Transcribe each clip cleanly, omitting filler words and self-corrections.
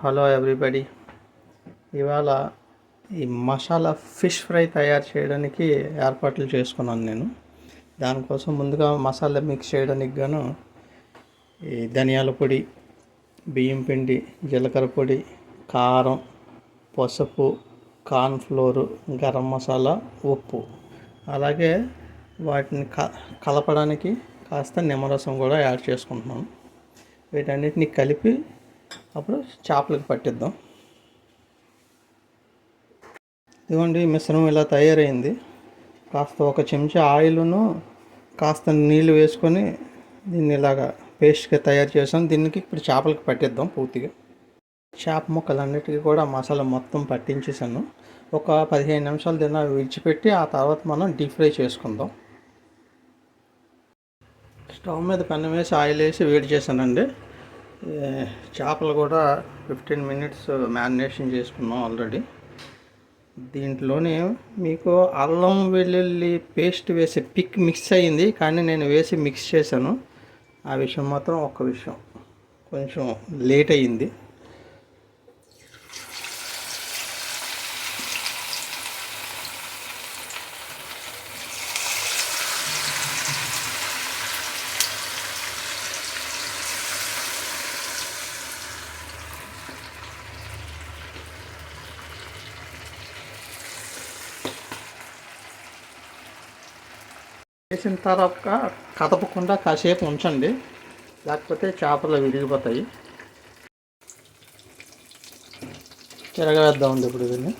Hello everybody. ఇవాళ ఈ masala fish fry తయారు చేయడానికి ఏర్పాట్లు చేసుకున్నాను నేను. దానికోసం ముందుగా మసాలా మిక్స్ చేయడానికి గాను ఈ ధనియాల పొడి, బియ్యం పిండి, జీలకర్ర పొడి, కారం, పసుపు, కార్న్ఫ్లోరు, గరం మసాలా, ఉప్పు, అలాగే వాటిని కలపడానికి కాస్త నిమ్మరసం కూడా యాడ్ చేసుకుంటున్నాను. వీటన్నిటిని కలిపి అప్పుడు చేపలకు పట్టిద్దాం. ఇదిగోండి, మిశ్రమం ఇలా తయారైంది. కాస్త ఒక చెంచా ఆయిల్ను కాస్త నీళ్ళు వేసుకొని దీన్ని ఇలాగా పేస్ట్గా తయారు చేసాం. దీనికి ఇప్పుడు చేపలకు పట్టిద్దాం. పూర్తిగా చేప ముక్కలన్నిటికీ కూడా మసాలా మొత్తం పట్టించేసాను. ఒక 15 నిమిషాలు దీన్ని విడిచిపెట్టి ఆ తర్వాత మనం డీప్ ఫ్రై చేసుకుందాం. స్టవ్ మీద పెనం వేసి ఆయిల్ వేసి వేడి చేశానండి. చేపలు కూడా 15 మినిట్స్ మ్యారినేషన్ చేసుకున్నాం ఆల్రెడీ. దీంట్లోనే మీకు అల్లం వెల్లుల్లి పేస్ట్ వేసి మిక్స్ అయ్యింది, కానీ నేను వేసి మిక్స్ చేశాను. ఆ విషయం మాత్రం ఒక్క విషయం కొంచెం లేట్ అయ్యింది. వేసిన తర్వాత కదపకుండా కాసేపు ఉంచండి, లేకపోతే చేపలు విరిగిపోతాయి. తిరగవేద్దామండి ఇప్పుడు దీన్ని.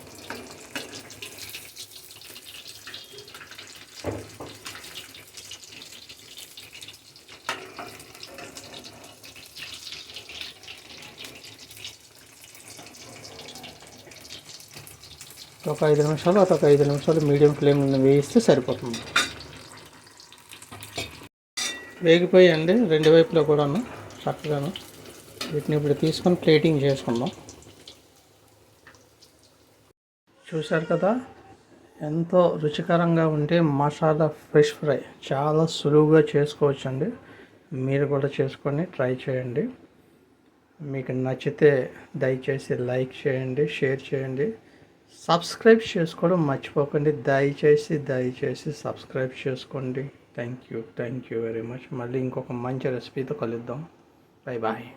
ఒక 5 నిమిషాలు మీడియం ఫ్లేమ్లో వేయిస్తే సరిపోతుంది. వేగిపోయండి రెండు వైపులో కూడాను చక్కగాను. వీటిని ఇప్పుడు తీసుకొని ప్లేటింగ్ చేసుకుందాం. చూశారు కదా, ఎంతో రుచికరంగా ఉంటే మసాలా ఫిష్ ఫ్రై చాలా సులువుగా చేసుకోవచ్చండి. మీరు కూడా చేసుకొని ట్రై చేయండి. మీకు నచ్చితే దయచేసి లైక్ చేయండి, షేర్ చేయండి, సబ్స్క్రైబ్ చేసుకోవడం మర్చిపోకండి. దయచేసి సబ్స్క్రైబ్ చేసుకోండి. Thank you very much. మళ్ళీ ఇంకొక మంచి రెసిపీతో కలుద్దాం. బాయ్.